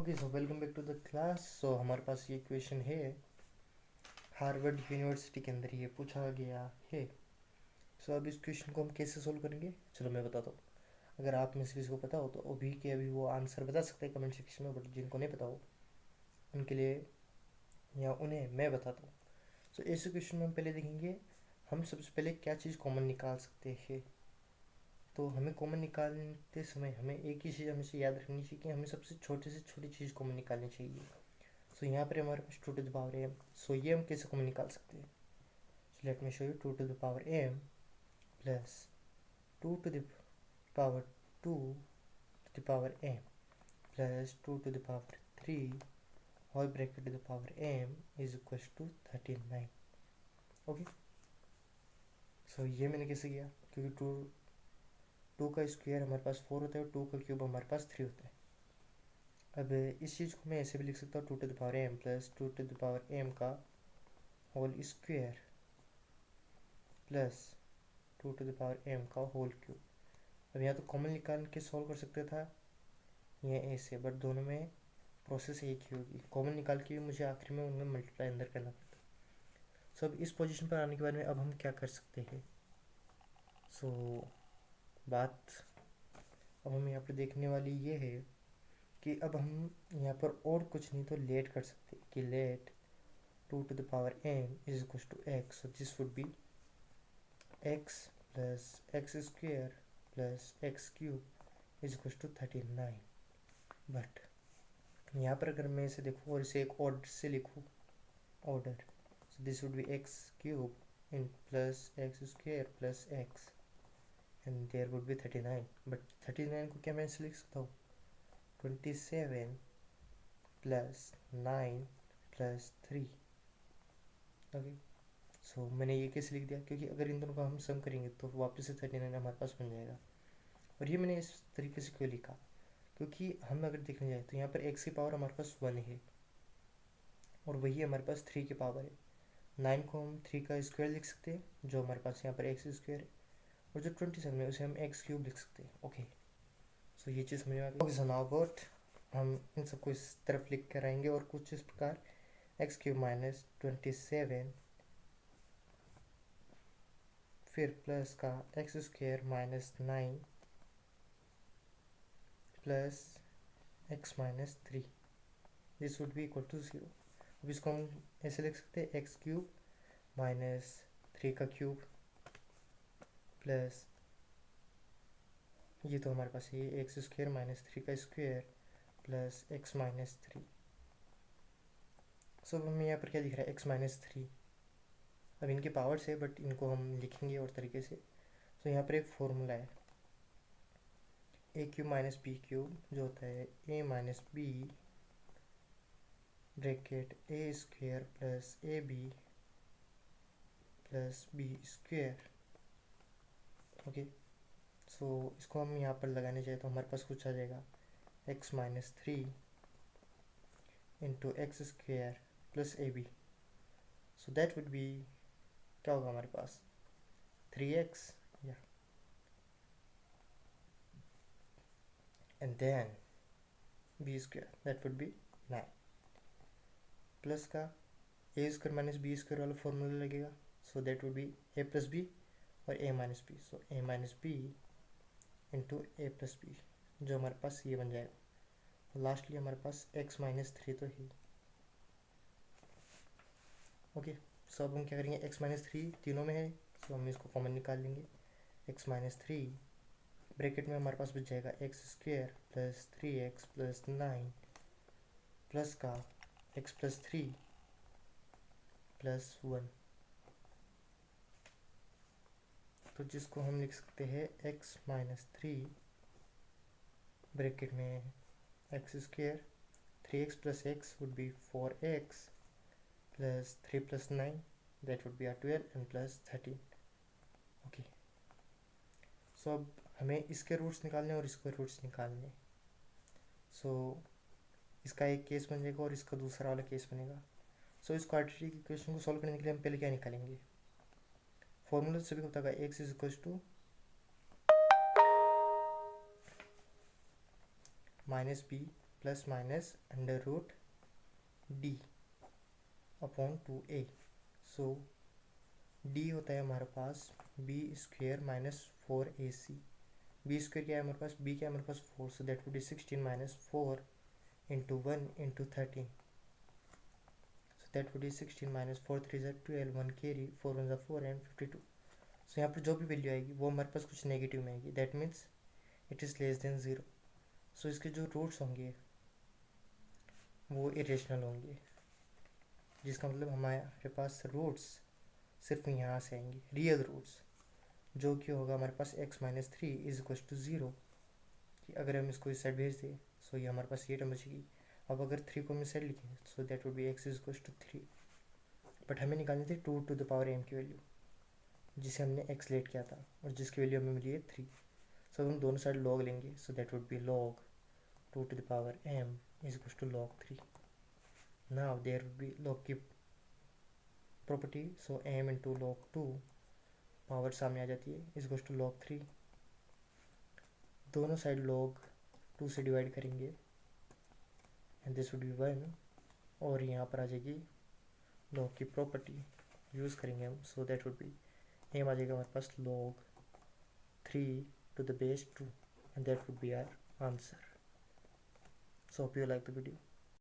Okay so welcome back to the class. So हमारे पास ये क्वेश्चन है, हार्वर्ड यूनिवर्सिटी के अंदर ये पूछा गया है। सो अब इस क्वेश्चन को हम कैसे सोल्व करेंगे, चलो मैं बताता हूँ। अगर आप में से किसी को पता हो तो अभी के अभी वो आंसर बता सकते हैं कमेंट सेक्शन में, बट जिनको नहीं पता हो उनके लिए या उन्हें मैं बताता हूँ। सो ऐसे क्वेश्चन में हम पहले देखेंगे, हम सबसे पहले क्या चीज़ कॉमन निकाल सकते हैं। तो हमें कॉमन निकालते समय हमें एक ही चीज़ हमेशा याद रखनी चाहिए कि हमें सबसे छोटे से छोटी चीज़ कॉमन निकालनी चाहिए। सो यहाँ पर हमारे पास 2 to the power m। So ये हम कैसे कॉमन निकाल सकते हैं। So let me show you 2 to the power m plus 2 to the power 2 to the power m plus 2 to the power 3 whole bracket to the power m is equal to 39। Okay, so ये मैंने कैसे किया, क्योंकि to का square हमारे पास 4 होता है और 2 का क्यूब हमारे पास 3 होता है। अब इस चीज़ को मैं ऐसे भी लिख सकता हूँ 2 to the power m plus 2 to the power m का whole square plus 2 to the power m का होल क्यूब। अब यहाँ तो कॉमन निकाल के सॉल्व कर सकते था ये ऐसे, बट दोनों में प्रोसेस एक ही होगी। कॉमन निकाल के मुझे आखिर में उनमें मल्टीप्लाई अंदर करना पड़ता। सो अब इस पोजीशन पर आने के बाद में अब हम क्या कर सकते हैं। सो बात अब हम यहाँ पर देखने वाली ये है कि अब हम यहाँ पर और कुछ नहीं तो लेट कर सकते कि let 2 to the power m is equal to x। So this would be x plus x square plus x cube is equal to 39। But यहाँ पर अगर मैं इसे देखूँ और इसे एक ऑर्डर से लिखूँ, order, so this would be x cube in plus x square plus x and there would be 39। But 39 को क्या मैं ऐसे लिख सकता हूँ 27 प्लस 9 प्लस 3। ओके, सो मैंने ये कैसे लिख दिया, क्योंकि अगर इन दोनों का हम सम करेंगे तो वापस से 39 हमारे पास बन जाएगा। और ये मैंने इस तरीके से क्यों लिखा, क्योंकि हम अगर देखने जाए तो यहाँ पर x की पावर हमारे पास 1 है और वही हमारे पास 3 की पावर है। 9 को हम 3 का स्क्वायर लिख सकते हैं जो हमारे पास यहाँ पर एक्स स्क्वायर है, और जो 27 है उसे हम एक्स क्यूब लिख सकते हैं। ओके, सो ये चीज़ समझ में आ गई। ओके, सो नाउ व्हाट, हम इन सबको इस तरफ लिख कर आएंगे और कुछ इस प्रकार एक्स क्यूब माइनस 27 फिर प्लस का x square minus 9 plus x minus 3, this would be equal to 0। अब इसको हम ऐसे लिख सकते हैं एक्स क्यूब माइनस 3 का क्यूब प्लस ये तो हमारे पास ये एक्स स्क्वायर माइनस 3 का स्क्वायर प्लस एक्स माइनस 3। सो हमें यहाँ पर क्या दिख रहा है, एक्स माइनस 3। अब इनके पावर्स है बट इनको हम लिखेंगे और तरीके से। तो यहाँ पर एक फॉर्मूला है A cube minus B cube जो होता है A minus B bracket A square plus A B plus B square. Okay, so इसको हम यहाँ पर लगाने चाहिए तो हमारे पास कुछ आ जाएगा x minus 3 into x square plus A b. So that would be, क्या होगा हमारे पास 3x या and then b square that would be 9 plus का a square minus b square वाला फॉर्मूला लगेगा। So that would be a plus b और a minus b. So a minus b into a plus b जो हमारे पास ये बन जाएगा। और लास्टली हमारे पास एक्स माइनस 3 तो है। ओके, सो अब हम क्या करेंगे, एक्स माइनस 3 तीनों में है सो हम इसको कॉमन निकाल लेंगे। एक्स माइनस 3 ब्रैकेट में हमारे पास बच जाएगा X square plus 3x plus 9 plus का एक्स प्लस 3 प्लस 1, तो जिसको हम लिख सकते हैं एक्स माइनस 3 ब्रैकेट में X square 3x plus X would be 4x plus 3 plus 9 that would be 12 and plus 13। Okay, so अब हमें इसके रूट्स निकालने और इसके रूट्स निकालने। सो इसका एक केस बन जाएगा और इसका दूसरा वाला केस बनेगा। सो इस क्वाड्रेटिक इक्वेशन को सॉल्व करने के लिए हम पहले क्या निकालेंगे, फॉर्मूला तो सभी को पता है X is equal to minus B plus minus under root D upon 2a। So D होता है हमारे पास B square minus 4ac। B square क्या है हमारे पास, बी क्या है हमारे पास 4, so that would be 16 minus 4 into 1 into 13, so that would be 16 minus 4 3 ज़ा 12, 1 कैरी, 4 1 ज़ा 4 एंड 52। सो यहाँ पर जो भी वैल्यू आएगी वो हमारे पास कुछ नेगेटिव में आएगी, that means it is less than 0। सो इसके जो रूट्स होंगे वो इरेशनल होंगे, जिसका मतलब हमारे पास रूट्स सिर्फ यहाँ से आएंगे, रियल रूट्स, जो कि होगा हमारे पास x minus 3 is equal to 0। कि अगर हम इसको इस साइड भेज दें सो ये हमारे पास ये टर्म बचेगी। अब अगर 3 को हम इस साइड लिखें so that would be x is equal to 3, but हमें निकालनी थी 2 टू द पावर m की वैल्यू, जिसे हमने x लेट किया था और जिसकी वैल्यू हमें मिली है 3। सो हम दोनों साइड log लेंगे, सो that would B log 2 to the power m is equals to log 3. Now there would be log की property, so m into log 2 power सामने आ जाती है is equals to log 3। दोनों साइड log 2 से divide करेंगे and this would be 1, और यहाँ पर आ जाएगी log की प्रॉपर्टी यूज़ करेंगे हम, so that would be m आ जाएगा हमारे पास log 3 to the base 2 and that would be our answer. So hope you like the video.